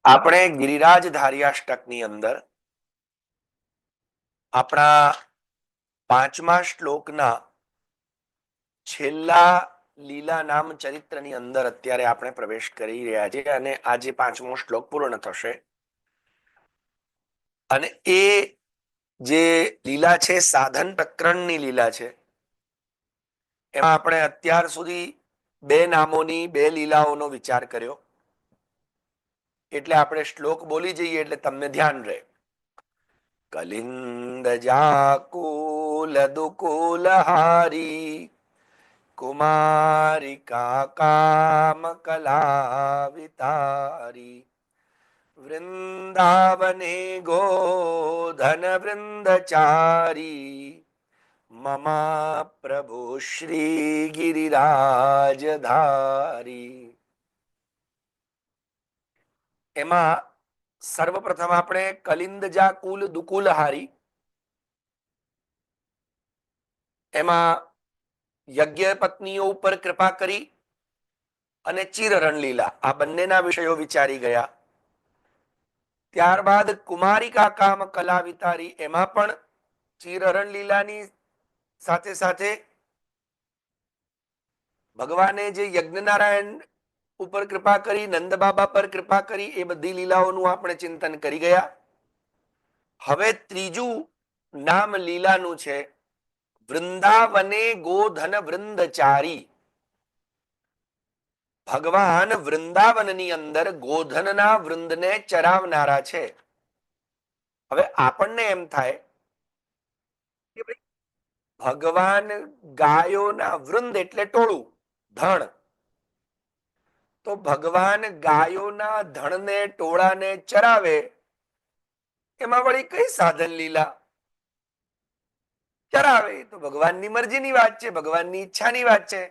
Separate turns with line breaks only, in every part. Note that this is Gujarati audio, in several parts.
આપણે ગિરિરાજ ધાર્યાષ્ટકની અંદર આપણા 5મા શ્લોકના છેલ્લા લીલા નામ ચરિત્રની અંદર અત્યારે આપણે પ્રવેશ કરી રહ્યા છીએ અને આજે 5મો શ્લોક પૂર્ણ થશે અને એ જે લીલા છે સાધન પ્રકરણની લીલા છે એમાં આપણે અત્યાર સુધી 2 નામોની 2 લીલાઓનો વિચાર કર્યો એટલે આપણે શ્લોક બોલી જઈએ એટલે તમને ધ્યાન રહે. કલિંદ જાકુલ દુકુલહારી કુમારિકા કામ કલાવિતારી વૃંદાવને ગોધન વૃંદચારી મમા પ્રભુ શ્રી ગિરિરાજધારી. એમાં સર્વપ્રથમ આપણે કલિંદ જાકુલ દુકુલહારી એમાં યજ્ઞ પત્નીઓ ઉપર કૃપા કરી અને ચિરરણ લીલા આ બંનેના વિષયો વિચારી ગયા. ત્યારબાદ કુમારિકા કામ કલાવિતારી એમાં પણ ચિરરણ લીલાની સાથે સાથે ભગવાને જે યજ્ઞનારાયણ ઉપર કૃપા કરી નંદ બાબા પર કૃપા કરી એ બધી લીલાઓનું આપણે ચિંતન કરી ગયા. હવે ત્રીજું નામ લીલાનું છે વૃંદાવને ગોધન વૃંદચારી. ભગવાન વૃંદાવનની અંદર ગોધનના વૃંદને ચરાવનારા છે. હવે આપણને એમ થાય કે ભગવાન ગાયોના વૃંદ એટલે ટોળું ધણ, તો ભગવાન ગાયોના ધણને ટોળાને ચરાવે એમાં વળી કઈ સાધન લીલા? ચરાવે તો ભગવાનની મરજીની વાત છે, ભગવાનની ઈચ્છાની વાત છે.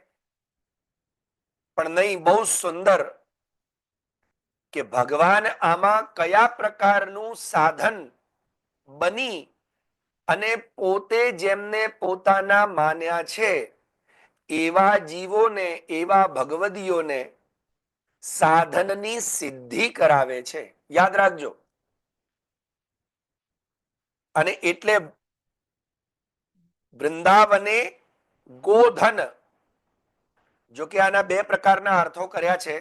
પણ નહીં, બહુ સુંદર કે ભગવાન આમાં કયા પ્રકારનું સાધન બની અને પોતે જેમને પોતાના માન્યા છે એવા જીવોને એવા ભગવદીઓને સાધનની સિદ્ધિ કરાવે છે. યાદ રાખજો. અને એટલે વૃંદાવને ગોધન, જો કે આના 2 પ્રકારના અર્થો કર્યા છે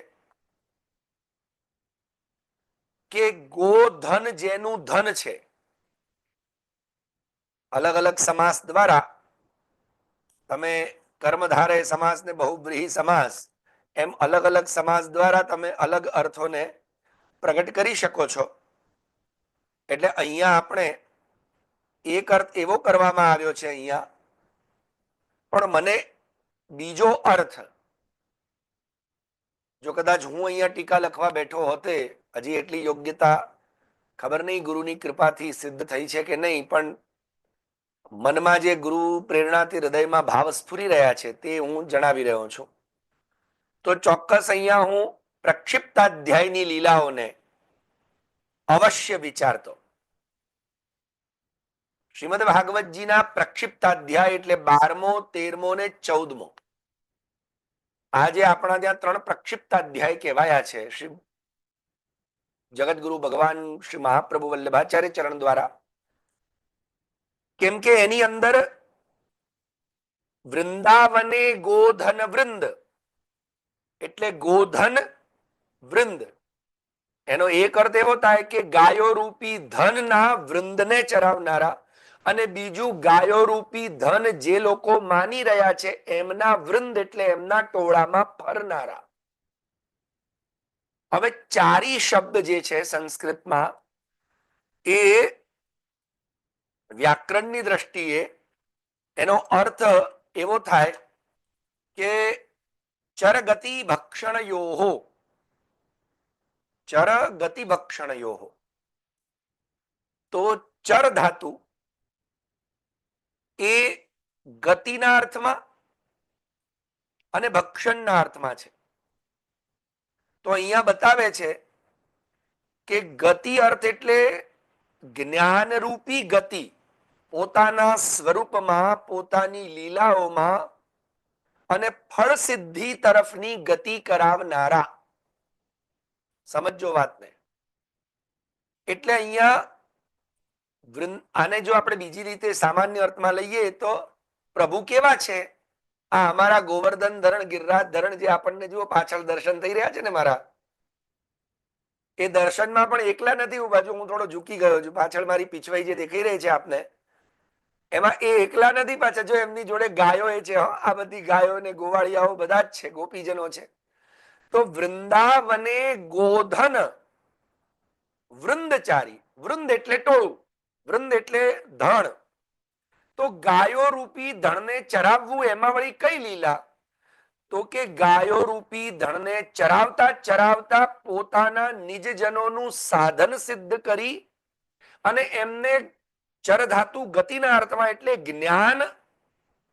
કે ગોધન જેનું ધન છે, અલગ અલગ સમાસ દ્વારા તમે કર્મધારય સમાસ ને બહુવ્રીહી સમાસ એમ અલગ અલગ સમાસ દ્વારા તમે અલગ અર્થોને પ્રગટ કરી શકો છો. એટલે અહીંયા આપણે એક અર્થ એવો કરવામાં આવ્યો છે અહીંયા, પણ મને બીજો અર્થ, જો કદાચ હું અહીંયા ટીકા લખવા બેઠો હોતે, હજી એટલી યોગ્યતા ખબર નહીં ગુરુની કૃપાથી સિદ્ધ થઈ છે કે નહીં, પણ મનમાં જે ગુરુ પ્રેરણાથી હૃદયમાં ભાવ સ્ફુરી રહ્યા છે તે હું જણાવી રહ્યો છું. તો ચોક્કસ અહીંયા હું પ્રક્ષિપ્તાધ્યાયની લીલાઓને અવશ્ય વિચારતો. શ્રીમદ ભાગવતજીના પ્રક્ષિપ્તાધ્યાય એટલે 12મો, 13મો ને 14મો. આજે આપણા ત્યાં 3 પ્રક્ષિપ્તાધ્યાય કહેવાયા છે શ્રી જગતગુરુ ભગવાન શ્રી મહાપ્રભુ વલ્લભાચાર્ય ચરણ દ્વારા. કેમ કે એની અંદર વૃંદાવને ગોધન વૃંદ એટલે ગોધન વૃંદ, એનો એક અર્થ એવો થાય કે ગાયો રૂપી ધનના વૃંદને ચરાવનારા, અને બીજું ગાયો રૂપી ધન જે લોકો માની રહ્યા છે એમના વૃંદ એટલે એમના ટોળામાં ફરનારા. હવે ચારી શબ્દ જે છે સંસ્કૃતમાં એ વ્યાકરણની દ્રષ્ટિએ એનો અર્થ એવો થાય કે ચરગતિ ભક્ષણયોહો, ચરગતિ ભક્ષણયોહો. તો ચર ધાતુ એ ગતિના અર્થમાં અને ભક્ષણના અર્થમાં છે. તો અહીંયા બતાવે છે કે ગતિ અર્થ એટલે જ્ઞાનરૂપી ગતિ, પોતાના સ્વરૂપમાં પોતાની લીલાઓમાં અને ફળ સિદ્ધિ તરફની ગતિ કરાવનારા. સમજો વાતને. એટલે અહીંયા આને જો આપણે બીજી રીતે સામાન્ય અર્થમાં લઈએ તો પ્રભુ કેવા છે? આ અમારા ગોવર્ધન ધરણ, ગિરિરાજ ધરણ જે આપણને જુઓ પાછળ દર્શન થઈ રહ્યા છે ને મારા, એ દર્શનમાં પણ એકલા નથી ઉભા. જો હું થોડો ઝૂકી ગયો છું, પાછળ મારી પીછવાઈ જે દેખાઈ રહી છે આપને, એમાં એ એકલા નથી પાછા. જો એમની જોડે ગાયો એ છે, આ બધી ગાયો ને ગોવાળિયાઓ બધા જ છે, ગોપીજનો છે. તો વૃંદાવને ગોધન વૃંદચારી, વૃંદ એટલે ટોળું, વૃંદ એટલે ધણ. તો ગાયો રૂપી ધણને ચરાવવું, એમાં વળી કઈ લીલા? તો કે ગાયો રૂપી ધણને ચરાવતા ચરાવતા પોતાના નિજજનોનું સાધન સિદ્ધ કરી અને એમને ચરધાતુ ગતિના અર્થમાં એટલે જ્ઞાન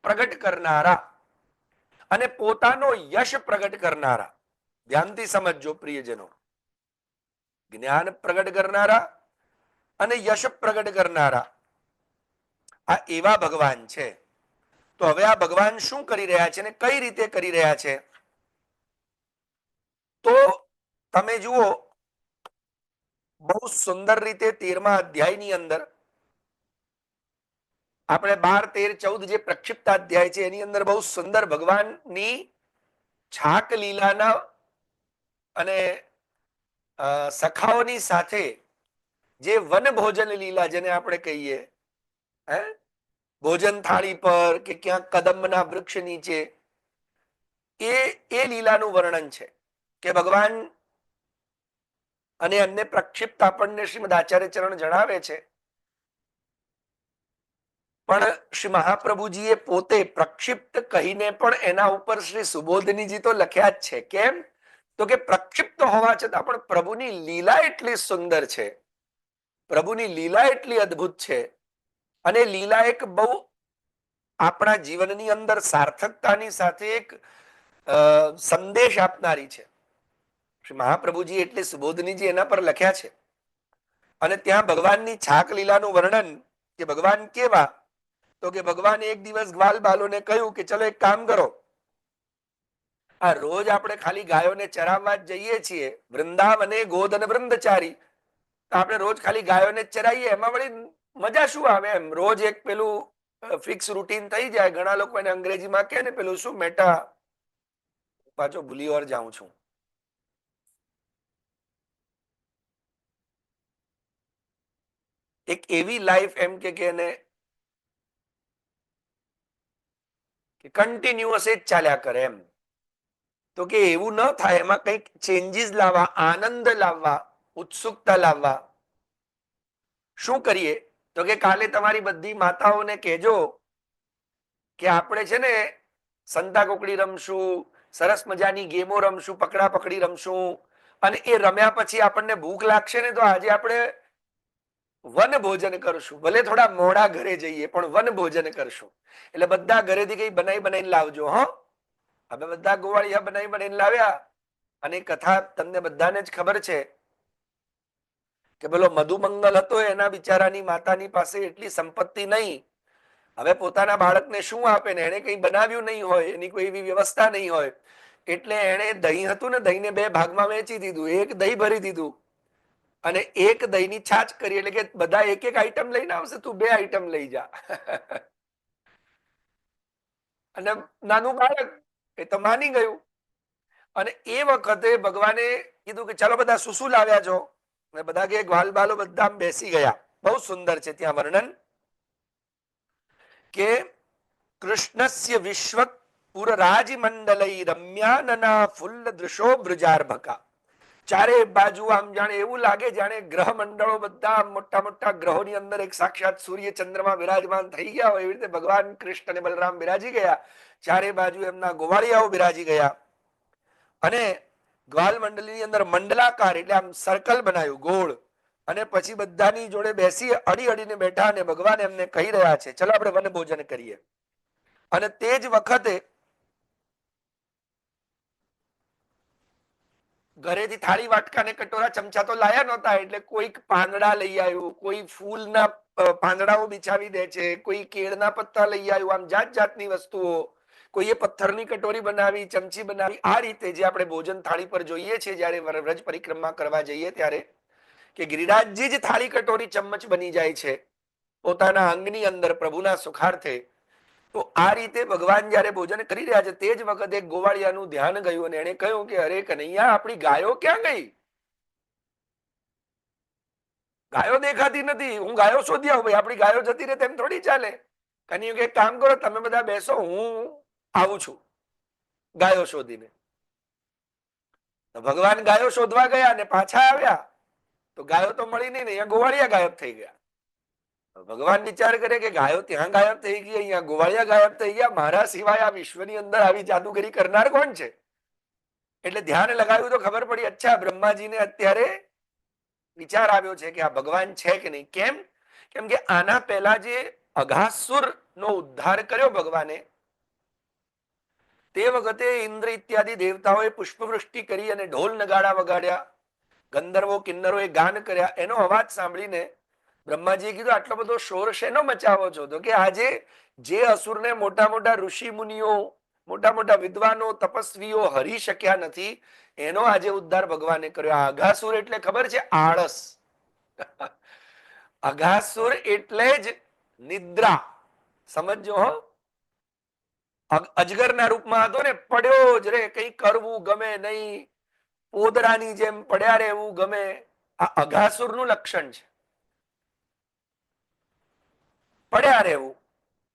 પ્રગટ કરનારા અને પોતાનો યશ પ્રગટ કરનારા. ધ્યાનથી સમજજો પ્રિયજનો, જ્ઞાન પ્રગટ કરનારા અને યશ પ્રગટ કરનારા, આ એવા ભગવાન છે. તો હવે આ ભગવાન શું કરી રહ્યા છે ને કઈ રીતે કરી રહ્યા છે? તો તમે જુઓ, બહુ સુંદર રીતે 13મા અધ્યાયની અંદર આપણે 12, 13, 14 જે પ્રક્ષિપ્ત અધ્યાય છે એની અંદર બહુ સુંદર ભગવાનની છાક લીલાના અને સખાઓની સાથે જે વન ભોજન લીલા જેને આપણે કહીએ, હે, ભોજન થાળી પર કે ક્યાંક કદંબના વૃક્ષ નીચે, એ લીલાનું વર્ણન છે કે ભગવાન અને અન્ય પ્રક્ષિપ્ત આપણને શ્રીમદ આચાર્ય ચરણ જણાવે છે. પણ શ્રી મહાપ્રભુજીએ પોતે પ્રક્ષિપ્ત કહીને પણ એના ઉપર શ્રી સુબોધનીજી તો લખ્યા જ છે. કેમ? તો કે પ્રક્ષિપ્ત હોવા છતાં પણ પ્રભુની લીલા એટલી સુંદર છે, પ્રભુની લીલા એટલી અદ્ભુત છે, અને લીલા એક બહુ આપણા જીવનની અંદર સાર્થકતાની સાથે એક સંદેશ આપનારી છે. શ્રી મહાપ્રભુજી એટલે સુબોધનીજી એના પર લખ્યા છે. અને ત્યાં ભગવાનની છાક લીલાનું વર્ણન કે ભગવાન કેવા, તો કે ભગવાન એક દિવસ ગ્વાલ બાલોને કહ્યું કે ચલો એક કામ કરો, આ રોજ આપણે ખાલી ગાયોને ચરાવવા જ જઈએ છીએ, વૃંદાવને ગોધન વૃંદચારી, આપણે રોજ ખાલી ગાયોને જ ચરાવીએ, એમાં વળી મજા શું આવે? એમ રોજ એક પેલું ફિક્સ રૂટીન થઈ જાય. ઘણા લોકો એને અંગ્રેજીમાં કહે ને પેલું શું મેટા, પાછો ભૂલી ઓર જાઉં છું, એક એવી લાઈફ એમ કે એને કન્ટિન્યુઅસ જ ચાલ્યા કરે એમ. તો કે એવું ન થાય, એમાં કંઈક ચેન્જીસ લાવવા, આનંદ લાવવા, ઉત્સુકતા લાવવા. શું કરીએ? તો કે કાલે તમારી બધી માતાઓને કહેજો કે આપણે છે ને સંતા કોકડી રમશું, સરસ મજાની ગેમો રમશું, પકડા પકડી રમશું, અને એ રમ્યા પછી આપણને ભૂખ લાગશે ને તો આજે આપણે વન ભોજન કરશું. ભલે થોડા મોડા ઘરે જઈએ પણ વન ભોજન કરશું. એટલે બધા ઘરેથી કઈ બનાવીને લાવજો. હો, અમે બધા ગોવાળિયા બનાવીને લાવ્યા. અને કથા તમને બધાને જ ખબર છે કે પેલો મધુમંગલ હતો, એના બિચારાની માતાની પાસે એટલી સંપત્તિ નહીં. હવે પોતાના બાળકને શું આપે ને, એને કઈ બનાવ્યું નહીં હોય, એની કોઈ એવી વ્યવસ્થા નહીં હોય, એટલે એને દહીં હતું ને, દહીંને 2 ભાગમાં વેચી દીધું. એક દહીં ભરી દીધું અને એક દહીંની છાછ કરી, એટલે કે બધા એક એક આઈટમ લઈને આવશે, તું 2 આઈટમ લઈ જા. અને નાનું બાળક એ તો માની ગયું. અને એ વખતે ભગવાને કીધું કે ચાલો બધા શું લાવ્યા છો? અને બધા કે ગ્વાલ બાલો બધા બેસી ગયા. બહુ સુંદર છે ત્યાં વર્ણન કે કૃષ્ણસ્ય વિશ્વ પુરરાજ મંડલઈ રમ્યાનના ફુલ્લ દૃશો બ્રજાર્ભકા. ચારે બાજુ આમ જાણે એવું લાગે જાણે ગ્રહ મંડળો બધા મોટા મોટા ગ્રહોની અંદર એક સાક્ષાત સૂર્ય ચંદ્રમાં વિરાજમાન થઈ ગયા હોય, એવી રીતે ભગવાન કૃષ્ણ અને બલરામ બિરાજી ગયા. ચારે બાજુ એમના ગોવાળિયાઓ બિરાજી ગયા. અને ગ્વાલ મંડળની અંદર મંડલાકાર એટલે આમ સર્કલ બનાવ્યું ગોળ, અને પછી બધાની જોડે બેસી અડી અડીને બેઠા અને ભગવાન એમને કહી રહ્યા છે ચલો આપણે વન ભોજન કરીએ. અને તે જ વખતે ઘરેથી થાળી વાટકા ને કટોરા ચમચા તો લાયા નહોતા, એટલે કોઈક પાંદડા લઈ આવ્યું, કોઈ ફૂલના પાંદડાઓ બિછાવી દે છે, કોઈ કેળના પત્તા લઈ આવ્યું, આમ જાત જાતની વસ્તુઓ, કોઈએ પથ્થરની કટોરી બનાવી, ચમચી બનાવી. આ રીતે જે આપણે ભોજન થાળી પર જોઈએ છીએ જયારે વ્રજ પરિક્રમા કરવા જઈએ ત્યારે, કે ગિરિરાજજી જ થાળી કટોરી ચમચ બની જાય છે પોતાના અંગની અંદર પ્રભુના સુખાર્થે. તો આ રીતે ભગવાન જયારે ભોજન કરી રહ્યા છે તે જ વખતે ગોવાળિયાનું ધ્યાન ગયું અને એને કહ્યું કે અરે કનૈયા, આપણી ગાયો ક્યાં ગઈ? ગાયો દેખાતી નથી, હું ગાયો શોધી આવું. ભાઈ, આપણી ગાયો જતી રહે તેમ થોડી ચાલે. કનૈયું કે એક કામ કરો, તમે બધા બેસો, હું આવું છું ગાયો શોધીને. તો ભગવાન ગાયો શોધવા ગયા અને પાછા આવ્યા તો ગાયો તો મળી નહીં ને અહીંયા ગોવાળિયા ગાયબ થઈ ગયા. ભગવાન વિચાર કરે કે ગાયો ત્યાં ગાયબ થઈ ગઈ, અહીંયા ગોવાળિયા ગાયબ થઈ ગયા, મારા સિવાય આ વિશ્વની અંદર આવી જાદુગરી કરનાર કોણ છે? એટલે ધ્યાન લગાવ્યું તો ખબર પડી, અચ્છા, બ્રહ્માજીને અત્યારે વિચાર આવ્યો છે કે આ ભગવાન છે કે નહીં. કેમ કે આના પહેલા જે અઘાસુર નો ઉદ્ધાર કર્યો ભગવાને, તે વખતે ઇન્દ્ર ઇત્યાદિ દેવતાઓએ પુષ્પવૃષ્ટિ કરી અને ઢોલ નગાડા વગાડ્યા, ગંધર્વો કિન્નરોએ ગાન કર્યા. એનો અવાજ સાંભળીને બ્રહ્માજીએ કીધું, આટલો બધો શોર શેનો મચાવો છો? તો કે આજે જે અસુરને મોટા મોટા ઋષિ મુનિઓ, મોટા મોટા વિદ્વાનો, તપસ્વીઓ હરી શક્યા નથી, એનો આજે ઉદ્ધાર ભગવાને કર્યો. અઘાસુર એટલે ખબર છે? આળસ. અઘાસુર એટલે જ નિદ્રા. સમજો હો. અજગરના રૂપમાં હતો ને, પડ્યો જ રે, કઈ કરવું ગમે નહીં, પોદરાની જેમ પડ્યા રહેવું ગમે. આ અઘાસુરનું લક્ષણ છે, પડ્યા રહેવું,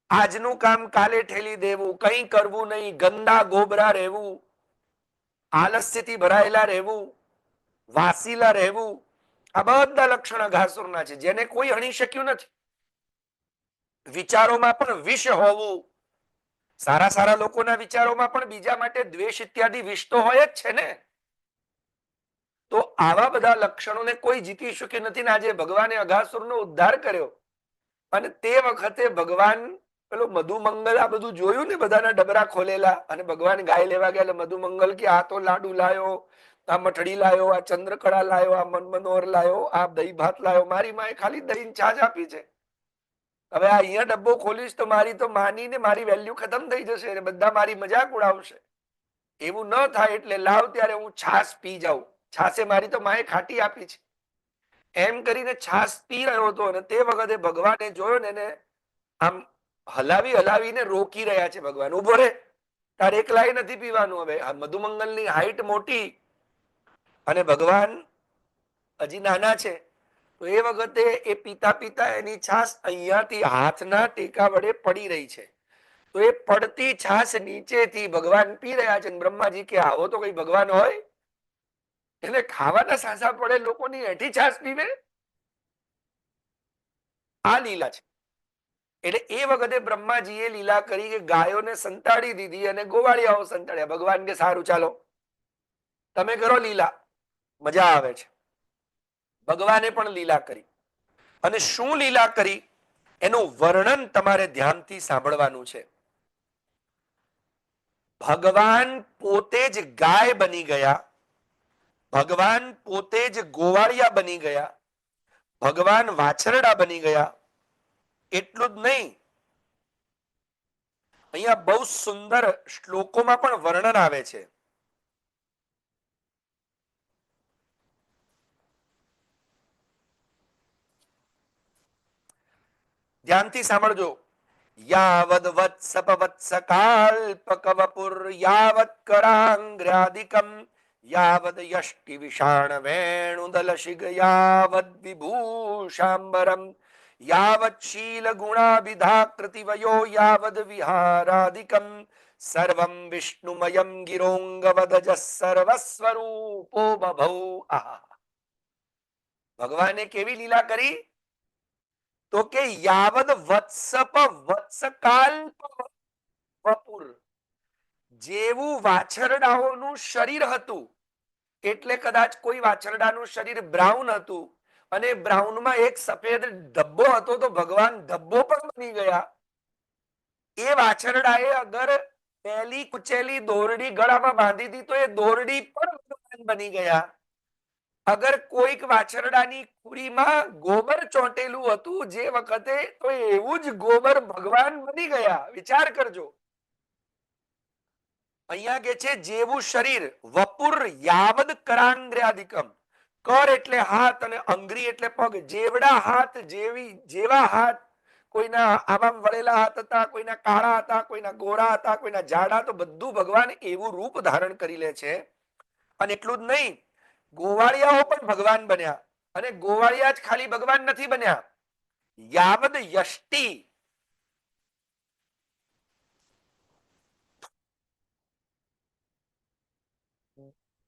આજનું કામ કાલે ઠેલી દેવું, કઈ કરવું નહીં, ગંદા ગોબરા રહેવું, આલસ્યથી ભરાયેલા રહેવું, વાસીલા રહેવું. આ બધા લક્ષણ અઘાસુરના છે, જેને કોઈ હણી શક્યું નથી. વિચારોમાં પણ વિષ હોવું. સારા સારા લોકોના વિચારોમાં પણ બીજા માટે દ્વેષ ઇત્યાદિ વિષ તો હોય જ છે ને. તો આવા બધા લક્ષણોને કોઈ જીતી શક્યું નથી ને આજે ભગવાને અઘાસુરનો ઉદ્ધાર કર્યો. અને તે વખતે ભગવાન પેલો મધુમંગલ આ બધું જોયું ને, બધાના ડબરા ખોલેલા, અને ભગવાન ગાય લેવા ગયા એટલે મધુમંગલ કે આ તો લાડુ લાયો, આ મઠડી લાયો, આ ચંદ્રકળા લાયો, આ મનમનોહર લાયો, આ દહીં ભાત લાયો. મારી માએ ખાલી દહીં છાજ આપી છે. હવે આ અહીંયા ડબ્બો ખોલીશ તો મારી તો માની ને મારી વેલ્યુ ખતમ થઈ જશે અને બધા મારી મજાક ઉડાવશે. એવું ન થાય એટલે લાવ ત્યારે હું છાસ પી જાઉં. છાસે મારી તો માએ ખાટી આપી છે. એમ કરીને છાસ પી રહ્યો હતો અને તે વખતે ભગવાને જોયો ને એને આમ હલાવી હલાવીને રોકી રહ્યા છે. ભગવાન, ઉભો રે, તારે એકલાય નથી પીવાનું. હવે આ મધુમંગલની હાઈટ મોટી અને ભગવાન હજી નાના છે. તો એ વખતે એ પીતા પીતા એની છાસ અહીંયાથી હાથના ટેકા વડે પડી રહી છે. તો એ પડતી છાસ નીચેથી ભગવાન પી રહ્યા છે. બ્રહ્માજી કે આવો તો કઈ ભગવાન હોય? એને ખાવાના સાસા પડે લોકોની હેઠી છાસ પીવે? આ લીલા છે. એટલે એ વખતે બ્રહ્માજીએ લીલા કરી કે ગાયોને સંતાડી દીધી અને ગોવાળિયાઓ સંતાડ્યા. ભગવાન કે સારું, ચાલો તમે કરો લીલા, મજા આવે છે. ભગવાને પણ લીલા કરી. અને શું લીલા કરી એનું વર્ણન તમારે ધ્યાનથી સાંભળવાનું છે. ભગવાન પોતે જ ગાય બની ગયા, ભગવાન પોતે જ ગોવાળિયા બની ગયા, ભગવાન વાછરડા બની ગયા. એટલું જ નહીં, અહીંયા બહુ સુંદર શ્લોકોમાં પણ વર્ણન આવે છે. ધ્યાનથી સાંભળજો. યાવદ વત્સપ વત્સકાલ્પકવપુર યાવત કરાંગ્રાદિકમ યાવદ યષ્ટિ વિષાણ વેણુદલશિગ યાવદ વિભૂષાંબરમ યાવત શીલ ગુણાભિધાકૃતિવયો યાવદ વિહારાદિકમ સર્વં વિષ્ણુમયમ ગિરોંગવદજ સર્વસ્વરૂપો બભૌ. આહા, ભગવાને કેવી લીલા કરી? તો કે યાવદ વત્સપ વત્સકાલ્પ વપુર, જેવું વાછરડાઓનું શરીર હતું, એટલે કદાચ કોઈ વાછરડાનું શરીર બ્રાઉન હતું અને બ્રાઉનમાં એક સફેદ ધબ્બો હતો તો ભગવાન ધબ્બો પણ બની ગયા. એ વાછરડાએ અગર પહેલી કુચેલી દોરડી ગળામાં બાંધી હતી તો એ દોરડી પણ ભગવાન બની ગયા. અગર કોઈક વાછરડાની ખુરીમાં ગોબર ચોંટેલું હતું જે વખતે, તો એવું જ ગોબર ભગવાન બની ગયા. વિચાર કરજો. અહીંયા કે છે જેવું શરીર, વપુર યાવદ કરાંગ્રાદિકમ, કર એટલે હાથ અને અંગ્રી એટલે પગ. જેવડા હાથ, જેવા હાથ. કોઈના આવા વળેલા હાથ હતા, કોઈના કાળા હતા, કોઈના ગોરા હતા, કોઈના જાડા. તો બધું ભગવાન એવું રૂપ ધારણ કરી લે છે. અને એટલું જ નહીં, ગોવાળિયાઓ પણ ભગવાન બન્યા. અને ગોવાળિયા જ ખાલી ભગવાન નથી બન્યા, યાવદ યષ્ટિ,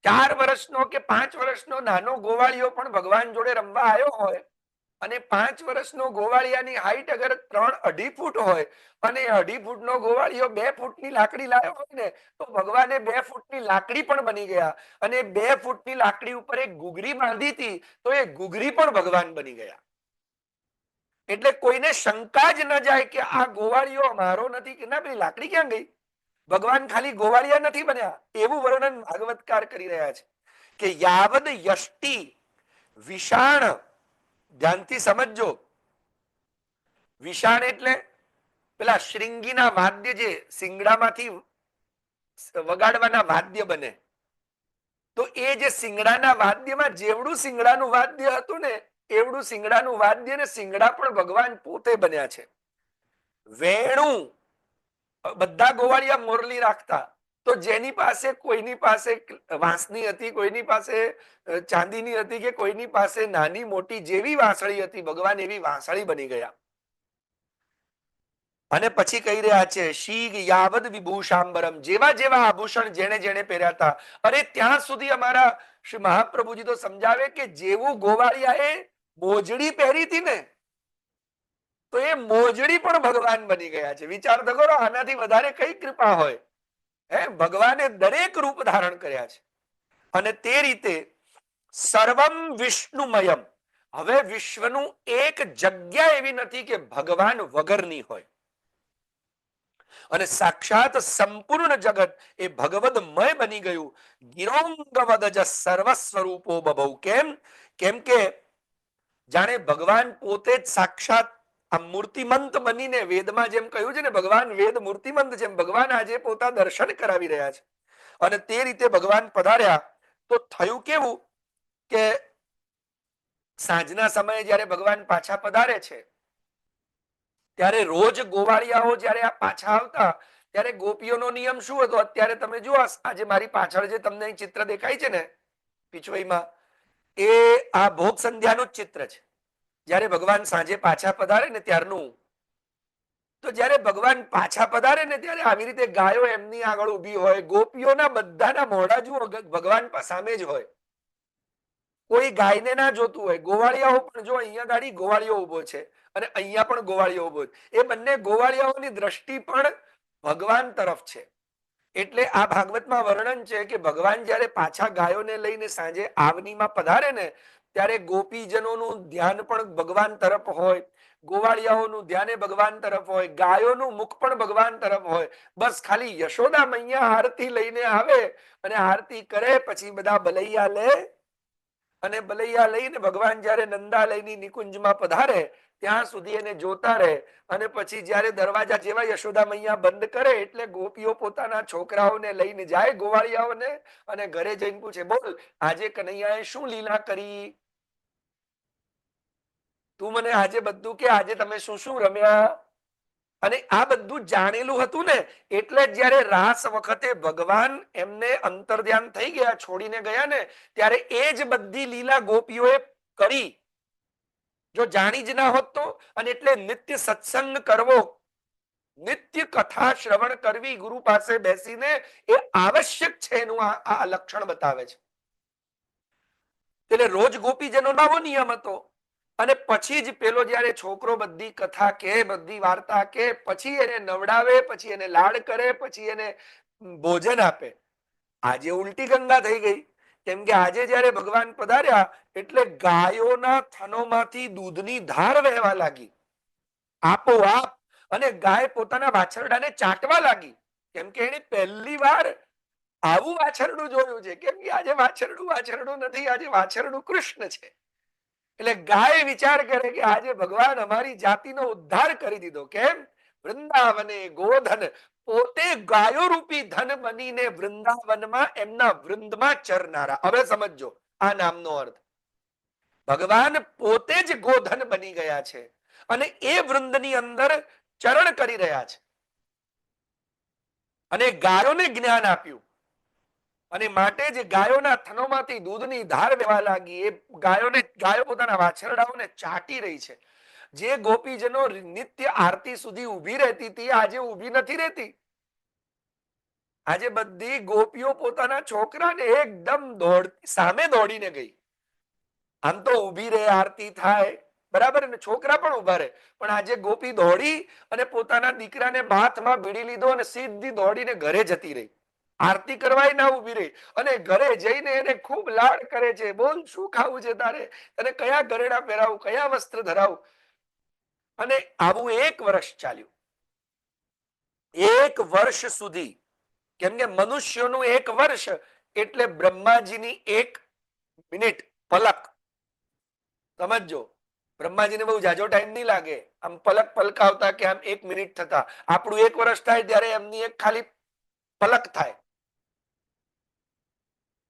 4 વર્ષનો કે 5 વર્ષનો નાનો ગોવાળિયો પણ ભગવાન જોડે રમવા આવ્યો હોય, અને 5 વર્ષનો ગોવાળિયાની હાઈટ અગર 3-2.5 ફૂટ હોય, અને 2.5 ફૂટનો ગોવાળિયો 2 ફૂટની લાકડી લાવ્યો હોય ને, તો ભગવાને 2 ફૂટની લાકડી પણ બની ગયા. અને 2 ફૂટની લાકડી ઉપર એક ઘૂઘરી બાંધી હતી, તો એ ઘૂઘરી પણ ભગવાન બની ગયા. એટલે કોઈને શંકા જ ન જાય કે આ ગોવાળિયો મારો નથી, કે ના પેલી લાકડી ક્યાં ગઈ. ભગવાન ખાલી ગોવાળિયા નથી બન્યા, એવું વર્ણન ભાગવતકાર કરી રહ્યા છે કે યાવદ યષ્ટિ વિષાણ. ધ્યાનથી સમજજો, વિષાણ એટલે પેલા શૃંગીના વાદ્ય, જે શિંગડામાંથી વગાડવાના વાદ્ય બને. તો એ જે શિંગડાના વાદ્યમાં જેવડું શિંગડાનું વાદ્ય હતું ને, એવડું શિંગડાનું વાદ્ય ને શિંગડા પણ ભગવાન પોતે બન્યા છે. વેણુ, બધા ગોવાળિયા મોરલી રાખતા, તો જેની પાસે, કોઈની પાસે વાંસની હતી, કોઈની પાસે ચાંદીની હતી, કે કોઈની પાસે નાની મોટી જેવી વાંસળી હતી, ભગવાન એવી વાંસળી બની ગયા. અને પછી કહી રહ્યા છે શીગ યાવદ વિભૂષાંબરમ, જેવા જેવા આભૂષણ જેણે જેણે પહેર્યા હતા. અરે ત્યાં સુધી અમારા શ્રી મહાપ્રભુજી તો સમજાવે કે જેવું ગોવાળિયાએ મોજડી પહેરી હતી ને, તો એ મોજડી પણ ભગવાન બની ગયા છે. વિચાર તો કરો, આનાથી વધારે કઈ કૃપા હોય. ભગવાને દરેક રૂપ ધારણ કર્યા છે. અને તે રીતે સર્વમ વિષ્ણુમયમ. હવે વિશ્વનું એક જગ્યા એવી નથી કે ભગવાન વગરની હોય. અને સાક્ષાત સંપૂર્ણ જગત એ ભગવદમય બની ગયું. ગિરોંગવદજ સર્વ સ્વરૂપો બભૌ. કેમ કે જાણે ભગવાન પોતે જ સાક્ષાત આ મૂર્તિમંત બનીને, વેદમાં જેમ કહ્યું છે ને, ભગવાન વેદ મૂર્તિમંત, જેમ ભગવાન આજે પોતા દર્શન કરાવી રહ્યા છે. અને તે રીતે ભગવાન પધાર્યા. તો થયું કેવું કે સાંજના સમયે જયારે ભગવાન પાછા પધારે છે, ત્યારે રોજ ગોવાળિયાઓ જયારે આ પાછા આવતા, ત્યારે ગોપીઓનો નિયમ શું હતો? અત્યારે તમે જુઓ, આજે મારી પાછળ જે તમને ચિત્ર દેખાય છે ને પીછવાઈમાં, એ આ ભોગ સંધ્યાનું જ ચિત્ર છે. જયારે ભગવાન સાંજે પાછા પધારે ને ત્યારનું. તો જયારે ભગવાન પાછા પધારે ને, ત્યારે આવી રીતે ગાયો એમની આગળ ઉભી હોય. ગોપીઓના બધાના મોઢા જુઓ, ભગવાન સામે જ હોય. કોઈ ગાયને ના જોતું હોય. ગોવાળિયાઓ પણ જો, અહીંયા ગાડી ગોવાળિયો ઉભો છે, અને અહીંયા પણ ગોવાળિયો ઉભો છે. એ બંને ગોવાળિયાઓની દ્રષ્ટિ પણ ભગવાન તરફ છે. એટલે આ ભાગવતમાં વર્ણન છે કે ભગવાન જયારે પાછા ગાયોને લઈને સાંજે આવનીમાં પધારે ને, ત્યારે ગોપીજનોનું ધ્યાન પણ ભગવાન તરફ હોય, ગોવાળિયાઓનું ધ્યાન ભગવાન તરફ હોય, ગાયોનું મુખ પણ ભગવાન તરફ હોય. બસ ખાલી યશોદા મૈયા આરતી લઈને આવે, અને આરતી કરે, પછી બધા બલૈયા લે, અને બલૈયા લઈને ભગવાન જયારે નંદાલયની નિકુંજમાં પધારે ત્યાં સુધી એને જોતા રહે. અને પછી જયારે દરવાજા જેવા યશોદા મૈયા બંધ કરે, એટલે ગોપીઓ પોતાના છોકરાઓને લઈને જાય, ગોવાળિયાઓને, અને ઘરે જઈને પૂછે, બોલ આજે કનૈયાએ શું લીલા કરી? તું મને આજે બધું કે, આજે તમે શું શું રમ્યા? અને આ બધું જાણેલું હતું ને, એટલે જયારે રાસ વખતે ભગવાન એમને અંતર્ધ્યાન થઈ ગયા, છોડીને ગયા ને, ત્યારે એ જ બધી લીલા ગોપીઓએ કરી. જો જાણી જ ના હોત તો. અને એટલે નિત્ય સત્સંગ કરવો, નિત્ય કથા શ્રવણ કરવી ગુરુ પાસે બેસીને, એ આવશ્યક છે, એનું આ લક્ષણ બતાવે છે. એટલે રોજ ગોપીજનો નવો નિયમ હતો. અને પછી જ પેલો જયારે છોકરો બધી કથા કે, બધી વાર્તા કે, પછી એને નવડાવે, પછી એને લાડ કરે, પછી એને ભોજન આપે. આજે ઉલટી ગંગા થઈ ગઈ. કેમ કે આજે જયારે ભગવાન પધાર્યા, એટલે ગાયોના થનોમાંથી દૂધની ધાર વહેવા લાગી આપોઆપ. અને ગાય પોતાના વાછરડાને ચાટવા લાગી. કેમ કે એને પહેલી વાર આવું વાછરડું જોયું છે. કેમ કે આજે વાછરડું નથી, આજે વાછરડું કૃષ્ણ છે. એટલે ગાય વિચાર કરે કે આજે ભગવાન અમારી જાતિનો ઉદ્ધાર કરી દીધો. કેમ? વૃંદાવને ગોધન, પોતે ગાયો રૂપી ધન બનીને વૃંદાવનમાં એમના વૃંદમાં ચરનારા. હવે સમજો આ નામનો અર્થ. ભગવાન પોતે જ ગોધન બની ગયા છે અને એ વૃંદની અંદર ચરણ કરી રહ્યા છે અને ગાયોને જ્ઞાન આપ્યું અને માટે જે ગાયોના થનોમાંથી દૂધની ધાર વહેવા લાગી, એ ગાયો પોતાના વાછરડાઓને ચાટી રહી છે. જે ગોપીજનો નિત્ય આરતી સુધી ઊભી રહેતી હતી, આજે ઊભી નથી રહેતી. આજે બધી ગોપીઓ પોતાના છોકરાને એકદમ સામે દોડીને ગઈ. આમ તો ઊભી રહે, આરતી થાય, બરાબર, ને છોકરા પણ ઉભા રહે, પણ આજે ગોપી દોડી અને પોતાના દીકરાને હાથમાં ભીડી લીધો અને સીધી દોડીને ઘરે જતી રહી. આરતી કરવાય ના ઊભી રહી અને ઘરે જઈને એને ખૂબ લાડ કરે છે. બોલ, શું ખાવું છે તારે, તને કયા ઘરેણા પહેરાવું, કયા વસ્ત્ર ધરાવું. અને આવું 1 વર્ષ ચાલ્યું. 1 વર્ષ સુધી, કેમ કે મનુષ્યનું 1 વર્ષ એટલે બ્રહ્માજીની 1 મિનિટ પલક. સમજો, બ્રહ્માજીને બહુ જાજો ટાઈમ નહીં લાગે આમ પલક પલકાવતા કે આમ 1 મિનિટ થતા. આપણું 1 વર્ષ થાય ત્યારે એમની એક ખાલી પલક થાય.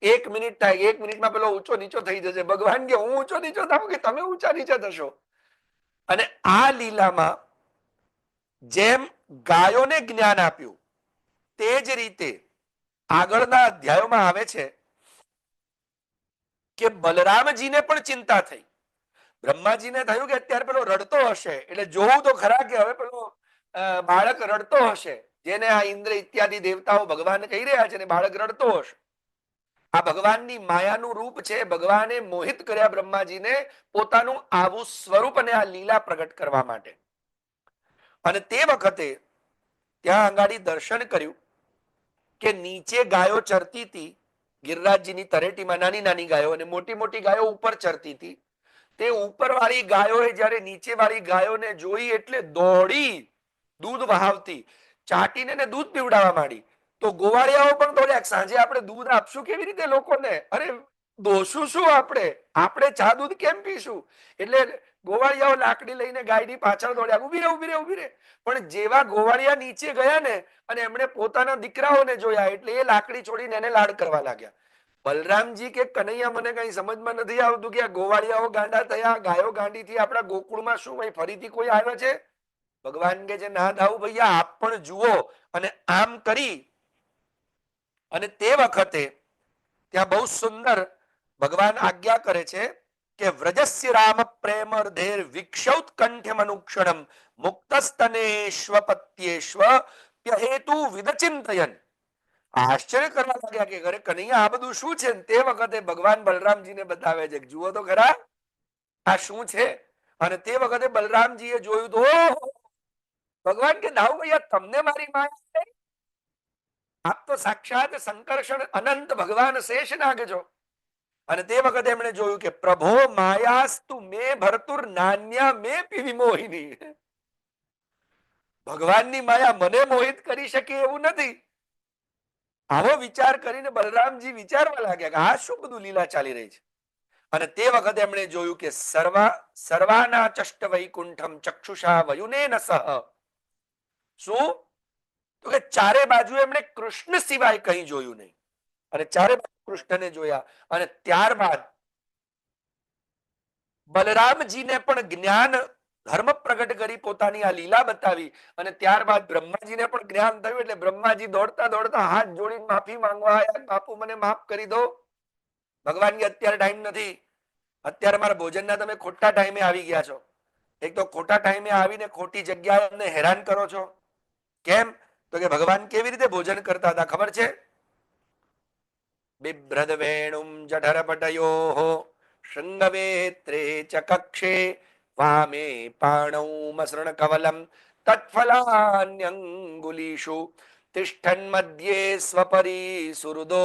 1 મિનિટ થાય, 1 મિનિટમાં પેલો ઊંચો નીચો થઈ જશે. ભગવાન કે હું ઊંચો નીચો થાઉં કે તમે ઊંચા નીચા થશો? અને આ લીલામાં જેમ ગાયોને જ્ઞાન આપ્યું, તે જ રીતે આગળના અધ્યાયોમાં આવે છે કે બલરામજીને પણ ચિંતા થઈ. બ્રહ્માજીને થયું કે અત્યારે પેલો રડતો હશે, એટલે જોવું તો ખરા કે હવે પેલો બાળક રડતો હશે, જેને આ ઇન્દ્ર ઇત્યાદિ દેવતાઓ ભગવાન કહી રહ્યા છે, ને બાળક રડતો હશે. આ ભગવાનની માયાનું રૂપ છે. ભગવાને મોહિત કર્યા બ્રહ્માજીને પોતાનું આવું સ્વરૂપ અને આ લીલા પ્રગટ કરવા માટે. અને તે વખતે ત્યાં આંગાડી દર્શન કર્યું કે નીચે ગાયો ચરતી હતી, ગિરિરાજજીની તરેટીમાં નાની નાની ગાયો, અને મોટી મોટી ગાયો ઉપર ચરતી હતી. તે ઉપરવાળી ગાયોએ જ્યારે નીચેવાળી ગાયોને જોઈ એટલે દોડી દૂધ વહાવતી ચાટીને એને દૂધ પીવડાવવા માંડી. તો ગોવાળિયાઓ પણ દોડ્યા, સાંજે આપણે દૂધ આપશું કેવી રીતે લોકોને, અરે દોશું શું આપણે ચા દૂધ કેમ પીશું? એટલે ગોવાળિયાઓ લાકડી લઈને ગાયની પાછળ દોડ્યા, ઉભી રે ઉભી રે ઉભી રે. પણ જેવા ગોવાળિયા નીચે ગયા ને અને એમણે પોતાના દીકરાઓને જોયા એટલે એ લાકડી છોડીને એને લાડ કરવા લાગ્યા. બલરામજી કે કનૈયા, મને કઈ સમજમાં નથી આવતું કે આ ગોવાળિયાઓ ગાંડા થયા, ગાયો ગાંડી થી, આપણા ગોકુળમાં શું ભાઈ ફરીથી કોઈ આવ્યો છે? ભગવાન કે છે ના દાઉ ભૈયા, આપ પણ જુઓ. અને આમ કરી અને તે વખતે ત્યાં બહુ સુંદર ભગવાન આજ્ઞા કરે છે કે વ્રજસ્ય રામ પ્રેમ અર્ધેર વિક્ષૌત કંઠ્યમ અનુક્ષણમ મુક્તસ્તનેશ્વપત્યેશ્વ હેતુ વિદચિંતયન. આશ્ચર્ય કરવા લાગ્યા કે ઘરે કનૈયા આ બધું શું છે? તે વખતે ભગવાન બલરામજીને બતાવે છે, જુઓ તો ખરા આ શું છે. અને તે વખતે બલરામજીએ જોયું તો ભગવાન કે દાઉ ભૈયા, તમને મારી માયા છે? આપ તો સાક્ષાત સંકર્ષણ અનંત ભગવાન શેષનાગ છો. અને તે વખતે એમણે જોયું કે પ્રભો માયાસ્તુ મે ભરતુર નાન્યા મે વિમોહિની. ભગવાનની માયા મને મોહિત કરી શકે એવું નથી. આવો વિચાર કરીને બલરામજી વિચારવા લાગ્યા કે આ શું બધું લીલા ચાલી રહી છે. અને તે વખતે એમણે જોયું કે સર્વાના ચષ્ટ વૈકુંઠમ ચક્ષુષા વયુનેન સહ. શું? તો કે ચારે બાજુ એમણે કૃષ્ણ સિવાય કંઈ જોયું નહીં. અને ચારે બાજુ કૃષ્ણને જોયા. અને ત્યારબાદ બલરામજીને પણ જ્ઞાન ધર્મ પ્રગટ કરી પોતાની આ લીલા બતાવી. અને ત્યારબાદ બ્રહ્માજીને પણ જ્ઞાન થયું એટલે બ્રહ્માજી દોડતા દોડતા હાથ જોડીને માફી માંગવા આવ્યા, બાપુ મને માફ કરી દો. ભગવાન કે અત્યારે ટાઈમ નથી, અત્યારે મારા ભોજનના તમે ખોટા ટાઈમે આવી ગયા છો. એક તો ખોટા ટાઈમે આવીને ખોટી જગ્યાએ અમને હેરાન કરો છો. કેમ? તો કે ભગવાન કેવી રીતે ભોજન કરતા હતા ખબર છે? બિભ્રદ વેણુમ જઠરપટયો શૃંગવેત્રે ચ કક્ષે વામે પાણૌ મસૃણ કવલમ તત્ફલાન્યંગુલીષુ તિષ્ઠન મધ્યે સ્વપરી સુહૃદો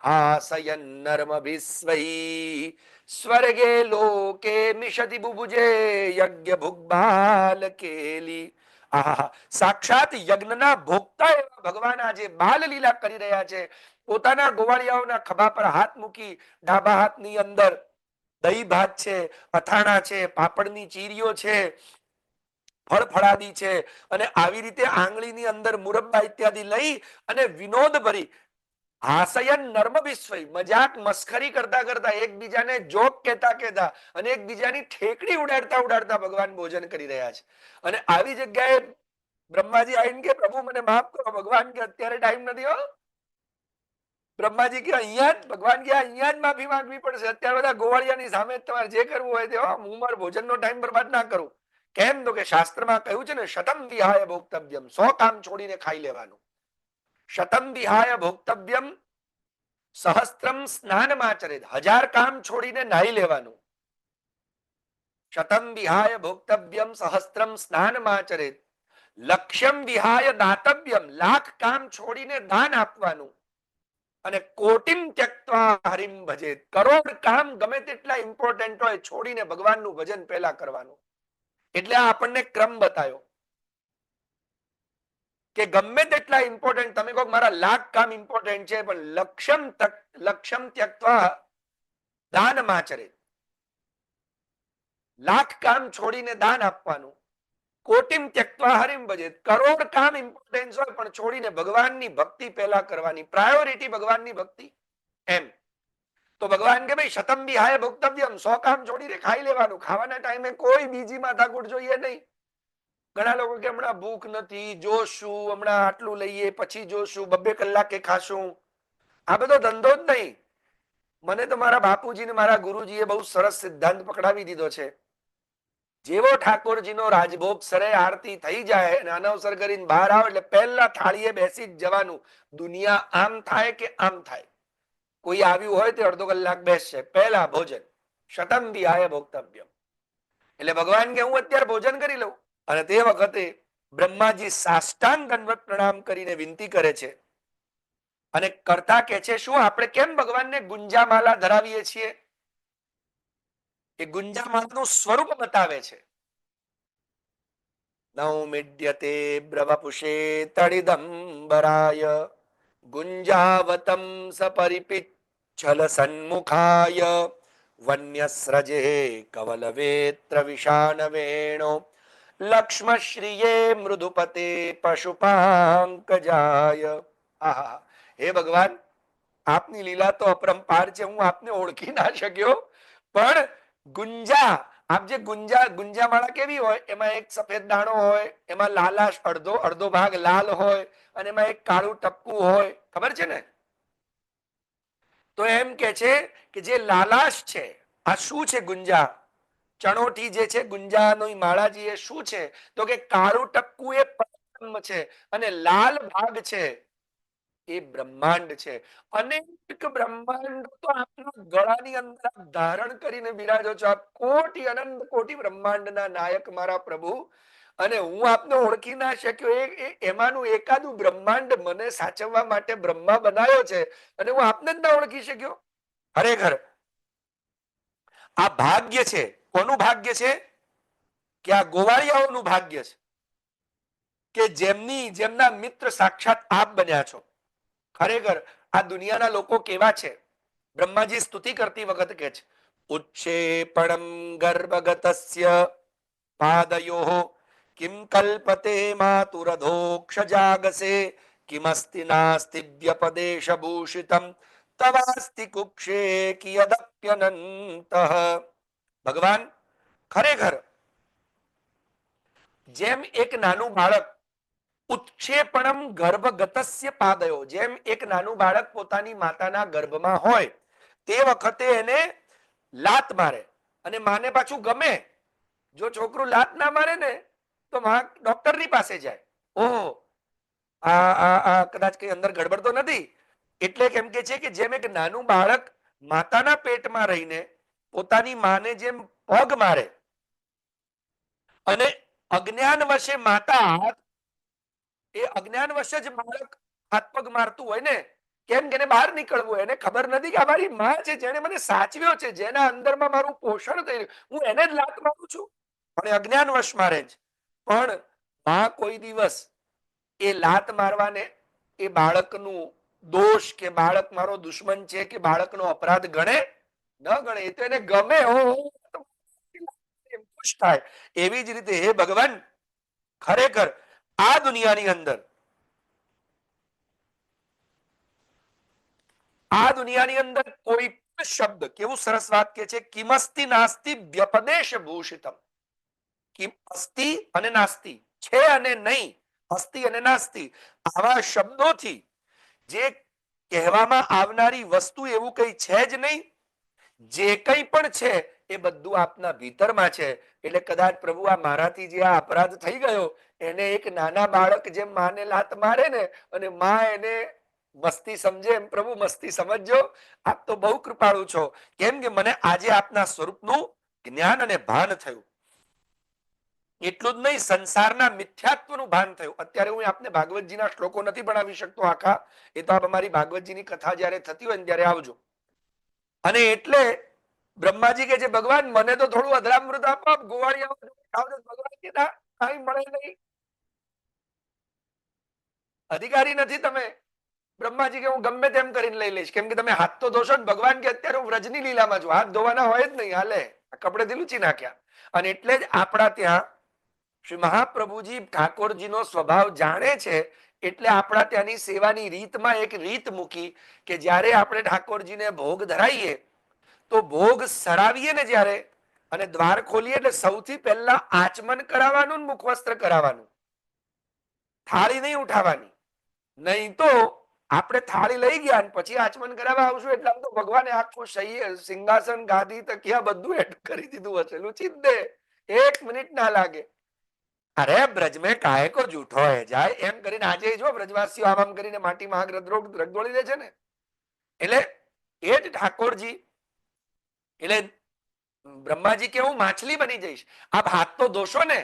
હાસયન નર્મભિસ્વૈ સ્વર્ગે લોકે મિષતિ બુભુજે યજ્ઞ ભુગ્બાલ કેલી. આહા, સાક્ષાત યજ્ઞના ભોગતા એવા ભગવાન આજે બાલ લીલા કરી રહ્યા છે. પોતાના ગોવાળિયાઓના ખભા પર હાથ મૂકી ડાબા હાથની અંદર દહીં ભાત છે, અથાણા છે, પાપડની ચીરીઓ છે, ફળફળાદી છે, અને આવી રીતે આંગળીની અંદર મુરબ્બા ઇત્યાદિ લઈ અને વિનોદ ભરી હાસયન નર્મ વિશ્વય, મજાક મસ્ખરી કરતા કરતા, એકબીજાને જોક કહેતા કહેતા અને એકબીજાની ઠેકડી ઉડાડતા ઉડાડતા ભગવાન ભોજન કરી રહ્યા છે. અને આવી જગ્યાએ બ્રહ્માજી આવીને કે પ્રભુ મને માફ કરો. ભગવાન કે અત્યારે ટાઈમ નથી હો. બ્રહ્માજી કે અહીંયા જ, ભગવાન કે અહીંયા જ માફી માંગવી પડશે. અત્યારે બધા ગોવાળિયાની સામે તમારે જે કરવું હોય તે, હું મારો ભોજનનો ટાઈમ બરબાદ ના કરું. કેમ? તો કે શાસ્ત્રમાં કહ્યું છે ને, શતમ વિહાય ભોક્તવ્યમ, 100 કામ છોડીને ખાઈ લેવાનું. શતમ વિહાય ભોક્તવ્યમ સહસ્ત્રમ સ્નાનમાચરેત, 1000 કામ છોડીને નાહી લેવાનું. શતમ વિહાય ભોક્તવ્યમ સહસ્ત્રમ સ્નાનમાચરેત, લક્ષ્યમ વિહાય દાતવ્યમ, 1,00,000 કામ છોડીને દાન આપવાનું. અને કોટિમ ત્યક્ત્વા હરિમ ભજેત, કરોડ કામ ગમે તેટલા ઇમ્પોર્ટન્ટ હોય છોડીને ભગવાનનું ભજન પહેલા કરવાનું. એટલે આપણને ક્રમ બતાવ્યો કે ગમે તેટલા ઇમ્પોર્ટન્ટ, તમે કહો મારા 1,00,000 કામ ઇમ્પોર્ટન્ટ છે, પણ લક્ષ્યમ ત્યક્ત્વા દાનમાચરેત, 1,00,000 કામ છોડીને દાન આપવાનું. કોટિમ ત્યક્ત્વા હરિમ ભજેત, કરોડ કામ ઇમ્પોર્ટન્સ હોય પણ છોડીને ભગવાનની ભક્તિ પહેલા કરવાની, પ્રાયોરિટી ભગવાનની ભક્તિ. એમ તો ભગવાન કે ભાઈ શતમ વિહાય ભોક્તવ્યમ, 100 કામ છોડીને ખાઈ લેવાનું. ખાવાના ટાઈમે કોઈ બીજી માથાકૂટ જોઈએ નહીં. ઘણા લોકો કે હમણાં ભૂખ નથી, જોશું, હમણાં આટલું લઈએ પછી જોશું, 2-2 કલાકે ખાશું. આ બધો ધંધો જ નહીં. મને તો મારા બાપુજી ને મારા ગુરુજીએ બહુ સરસ સિદ્ધાંત પકડાવી દીધો છે. જેવો ઠાકોરજીનો રાજભોગ સરે આરતી થઈ જાય અને અનવસર કરીને બહાર આવે એટલે પહેલા થાળીએ બેસી જ જવાનું. દુનિયા આમ થાય કે આમ થાય, કોઈ આવ્યું હોય તે અડધો કલાક બેસશે, પહેલા ભોજન. શતમ વિહાય ભોક્તવ્યમ. એટલે ભગવાન કે હું અત્યારે ભોજન કરી લઉં. અને તે વખતે બ્રહ્માજી સાષ્ટાંગ દંડવત પ્રણામ કરીને વિનંતી કરે છે. અને કરતા કે છે શું, આપણે કેમ ભગવાનને ગુંજામાલા ધરાવીએ છીએ? એ ગુંજામાલાનું સ્વરૂપ બતાવે છે. નૌમિડ્યતે બ્રવપુષે તડિદંબરાય, ગુંજાવતમ સપરિપિચ્છલ સન્મુખાય, વન્યસ્રજે કવલવેત્ર વિષાણવેણો, લક્ષ્મશ્રીયે મૃદુપતે પશુપાંકજાય. આહા, હે ભગવાન, આપની લીલા તો અપરંપાર છે. હું આપને ઓળખી ના શક્યો. પણ ગુંજા, આપ જે ગુંજામાળા કેવી હોય, એમાં એક સફેદ દાણો હોય, એમાં લાલાશ અડધો ભાગ લાલ હોય અને એમાં એક કાળું ટપકું હોય, ખબર છે ને? તો એમ કે છે કે જે લાલાશ છે, આ શું છે? ગુંજા ચણોઠી જે છે, ગુંજાની માળાજી, એ શું છે? તો કે કાળું ટપકું એ પરબ્રહ્મ છે અને લાલ ભાગ છે એ બ્રહ્માંડ છે. અનેક બ્રહ્માંડ તો આપના ગળાની અંદર ધારણ કરીને બિરાજો છો. આપ કોટી અનંત કોટી બ્રહ્માંડના નાયક મારા પ્રભુ. અને હું આપને ઓળખી ના શક્યો. એમાંનું એકાદું બ્રહ્માંડ મને સાચવવા માટે બ્રહ્મા બનાવ્યો છે અને હું આપને જ ના ઓળખી શક્યો. ખરેખર આ ભાગ્ય છે. કોનું ભાગ્ય છે? કે આ ગોવાળિયાઓનું ભાગ્ય છે કે જેમના મિત્ર સાક્ષાત આપ બન્યા છો. ખરેખર આ દુનિયાના લોકો કેવા છે? બ્રહ્માજી સ્તુતિ કરતી વખત કે છે, ઉચ્છેપણમ ગર્ભગતસ્ય પાદયોઃ કિમ કલ્પતે માતુરધોક્ષ જાગસે, કિમસ્તિ નાસ્તિ વ્યપદેશ ભૂષિતમ તવાસ્તિ કુક્ષે કિયદપ્યનંતઃ. ભગવાન, ખરેખર જેમ એક નાનું બાળક, ઉચ્છેપણમ ગર્ભગતસ્ય પાદયો, જેમ એક નાનું બાળક પોતાની માતાના ગર્ભમાં હોય તે વખતે એને લાત મારે અને માને પાછું ગમે. જો છોકરું લાત ના મારે ને તો ડોક્ટરની પાસે જાય, ઓહો આ કદાચ કઈ અંદર ગડબડ તો નથી. એટલે કેમ કે છે કે જેમ એક નાનું બાળક માતાના પેટમાં રહીને પોતાની માને જેમ પગ મારે અને અજ્ઞાન વશે માતા, એ અજ્ઞાન વશે જ બાળક હાથ પગ મારતું હોય ને, કેમ કે બહાર નીકળવું, એને ખબર નથી કે આ મારી માં છે, જેને મને સાચવ્યો છે, જેના અંદરમાં મારું પોષણ થઈ રહ્યું, હું એને જ લાત મારું છું. પણ અજ્ઞાન વશ મારે જ. પણ માં કોઈ દિવસ એ લાત મારવાને એ બાળકનું દોષ કે બાળક મારો દુશ્મન છે કે બાળકનો અપરાધ ગણે ન ગણે. એ તો એને ગમે, ખુશ થાય. એવી જ રીતે હે ભગવાન, ખરેખર આ દુનિયાની અંદર આ દુનિયાની અંદર કોઈ પણ શબ્દ, કેવું સરસ વાક્ય છે, કિમસ્તિ નાસ્તિ વ્યપદેશ ભૂષિતમ. કિમ અસ્તિ અને નાસ્તિ, છે અને નહીં, અસ્તિ અને નાસ્તિ, આવા શબ્દોથી જે કહેવામાં આવનારી વસ્તુ એવું કઈ છે જ નહીં. જે કંઈ પણ છે એ બધું આપના ભીતરમાં છે. એટલે કદાચ પ્રભુ આ મારાથી જે આ અપરાધ થઈ ગયો, એને એક નાના બાળક જેમ માને લાત મારે ને અને માં એને મસ્તી સમજે એમ પ્રભુ મસ્તી સમજજો. આપ તો બહુ કૃપાળુ છો, કેમ કે મને આજે આપના સ્વરૂપનું જ્ઞાન અને ભાન થયું. એટલું જ નહીં, સંસારના મિથ્યાત્વનું ભાન થયું. અત્યારે હું આપને ભાગવતજીના શ્લોકો નથી ભણાવી શકતો આખા, એ તો આપ અમારી ભાગવતજીની કથા જયારે થતી હોય ને ત્યારે આવજો. અને એટલે બ્રહ્માજી કે છે ભગવાન મને તો થોડું અધરામૃત આપો, ગોવાળિયા ભગવાન કે ના, કાંઈ મળે નહીં, અધિકારી નથી તમે. બ્રહ્માજી કે હું ગમે તેમ કરીને લઈ લઈશ, કેમ કે તમે હાથ તો ધોશો ને. ભગવાન કે અત્યારે હું વ્રજની લીલામાં છું, હાથ ધોવાના હોય જ નહીં, હાલે કપડે દિલુચી નાખ્યા. અને એટલે જ આપણા ત્યાં શ્રી મહાપ્રભુજી ઠાકોરજીનો સ્વભાવ જાણે છે. એટલે આપણા ત્યાંની સેવાની રીતમાં એક રીત મૂકી કે જ્યારે આપણે ઠાકોરજીને ભોગ ધરાઈએ તો ભોગ સરાવીએ ને જ્યારે, અને દ્વાર ખોલીએ એટલે સૌથી પહેલા આચમન કરાવવાનું, મુખવસ્ત્ર કરાવવાનું, થાળી નહીં ઉઠાવવાની. નહીં તો આપણે થાળી લઈ ગયા અને પછી આચમન કરાવવા આવશું એટલે આમ તો ભગવાને આખું સિંહાસન, ગાદી, તકિયા બધું એડ કરી દીધું હશે. લુચી જ દે, 1 મિનિટ ના લાગે. અરે બ્રજ में काहे को जूठो है જાય એમ કરીને આજે જો બ્રજવાસીઓ આમ કરીને માટીમાં આગ રગદોળી દે છે ને. એટલે એ જ ઠાકોરજી, એટલે બ્રહ્માજી કે હું માછલી બની જઈશ, આપ હાથ તો ધોશો ને.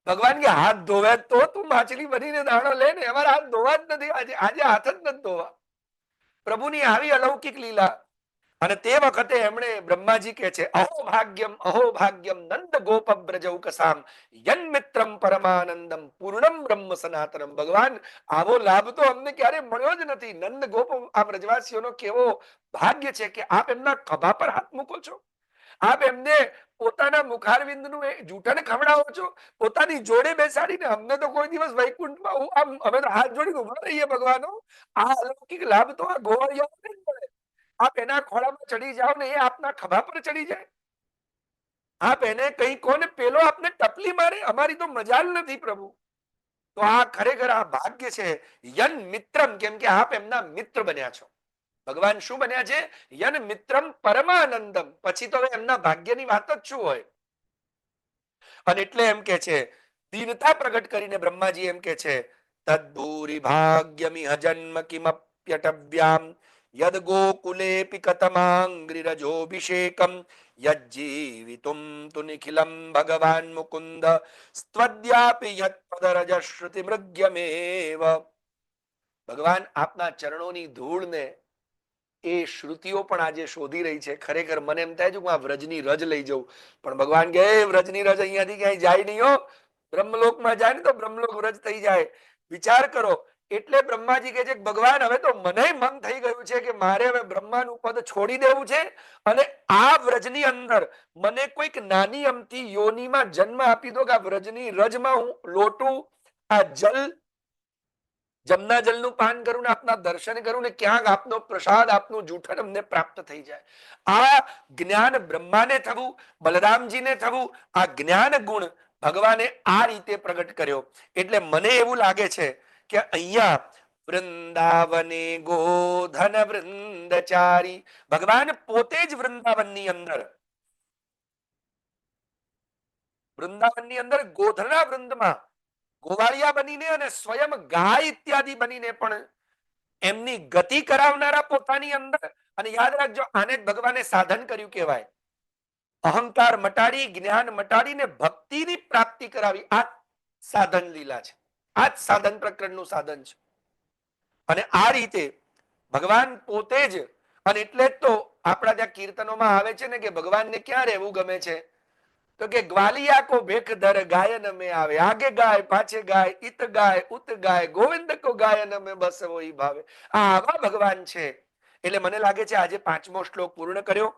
ભગવાન કે હાથ ધોવે તો તું માછલી બનીને દાણો લે ને, અમારા હાથ ધોવા જ નથી આજે, આજે હાથ જ નથી ધોવા. પ્રભુની આવી અલૌકિક લીલા. અને તે વખતે એમણે બ્રહ્માજી કે છે અહો ભાગ્યમ નંદ ગોપ બ્રજૌકસામ યન મિત્રમ પરમાનંદમ પૂર્ણમ બ્રહ્મ સનાતનમ. ભગવાન આવો લાભ તો અમને ક્યારે મળ્યો જ નથી. નંદ ગોપ આ બ્રજવાસીઓનો કેવો ભાગ્ય છે કે આપ એમના ખભા પર હાથ મૂકો છો, આપ એમને પોતાના મુખારવિંદનું જૂઠણ ખવડાવો છો, પોતાની જોડે બેસાડીને. અમને તો કોઈ દિવસ વૈકુંઠમાં અમે તો હાથ જોડીને ઉભા રહીએ ભગવાનો. આ અલૌકિક લાભ તો આ ગોવાળિયાઓને જ મળે. આપ એના ખોળામાં ચડી જાઓ ને એ આપના ખભા પર ચડી જાય. આપ એને કઈ કોને પેલો આપને ટપલી મારે, અમારી તો મજાલ નથી પ્રભુ. તો આ ખરેખર આ ભાગ્ય છે. યન મિત્રમ, કેમ કે આપ એમના મિત્ર બન્યા છો. ભગવાન શું બન્યા છે? યન મિત્રમ પરમાનંદમ. પછી તો એમના ભાગ્યની વાત જ શું હોય. અને એટલે એમ કે છે, દીનતા પ્રગટ કરીને બ્રહ્માજી એમ કે છે તદ્ભૂરી ભાગ્યમિહ જન્મ કિમપ્યટવ્યામ યદ ગોકુલેપી કતમાંગ્રિરજોભિષેકમ યજ્જીવિતુમ તુ નિખિલમ ભગવાન મુકુંદ સ્ત્વદ્યાપી યત્પદરજ શ્રુતિ મૃગ્યમેવ. ભગવાન આપના ચરણોની ધૂળને એ શ્રુતિઓ પણ આજે શોધી રહી છે. ખરેખર મને એમ થાય છે હું આ વ્રજની રજ લઈ જઉં, પણ ભગવાન કે વ્રજની રજ અહીંયાથી ક્યાંય જાય નહીં હો. બ્રહ્મલોકમાં જાય ને તો બ્રહ્મલોક વ્રજ થઈ જાય. વિચાર કરો. એટલે બ્રહ્માજી કહે છે કે ભગવાન હવે તો મને મન થઈ ગયું છે કે મારે હવે બ્રહ્માનું પદ છોડી દેવું છે અને આ વ્રજની અંદર મને કોઈક નાની અમથી યોનીમાં જન્મ આપી દો કે આ વ્રજની રજમાં હું લોટું, આ જલ, જમના જલનું પાન કરું ને આપના દર્શન કરું ને ક્યાંક આપનો પ્રસાદ, આપનું જૂઠણ અમને પ્રાપ્ત થઈ જાય. આ જ્ઞાન બ્રહ્માને થવું, બલરામજીને થવું, આ જ્ઞાન ગુણ ભગવાને આ રીતે પ્રગટ કર્યો. એટલે મને એવું લાગે છે કે અહીંયા વૃંદાવને ગોધન વૃંદચારી, ભગવાન પોતે જ વૃંદાવનની અંદર ગોધના વૃંદમાં ગોવાળિયા બનીને અને સ્વયં ગાય ઇત્યાદિ બનીને પણ એમની ગતિ કરાવનારા પોતાની અંદર. અને યાદ રાખજો, આને જ ભગવાને સાધન કર્યું કહેવાય. અહંકાર મટાડી, જ્ઞાન મટાડીને ભક્તિની પ્રાપ્તિ કરાવી. આ સાધન લીલા છે, આ જ સાધન પ્રકરણનું સાધન છે. અને આ રીતે ભગવાન પોતે જ. અને એટલે જ તો આપણા ત્યાં કીર્તનોમાં આવે છે ને કે ભગવાનને ક્યાં રહેવું ગમે છે? તો કે ગ્વાલિયા કો ભેખ દર ગાયન में આવે, આગે ગાય પાછે ગાય, ઇત ગાય ઉત ગાય, ગોવિંદ કો ગાયન में બસ વહી ભાવે. આ આવા ભગવાન છે. એટલે મને લાગે છે આજે 5મો શ્લોક પૂર્ણ કર્યો.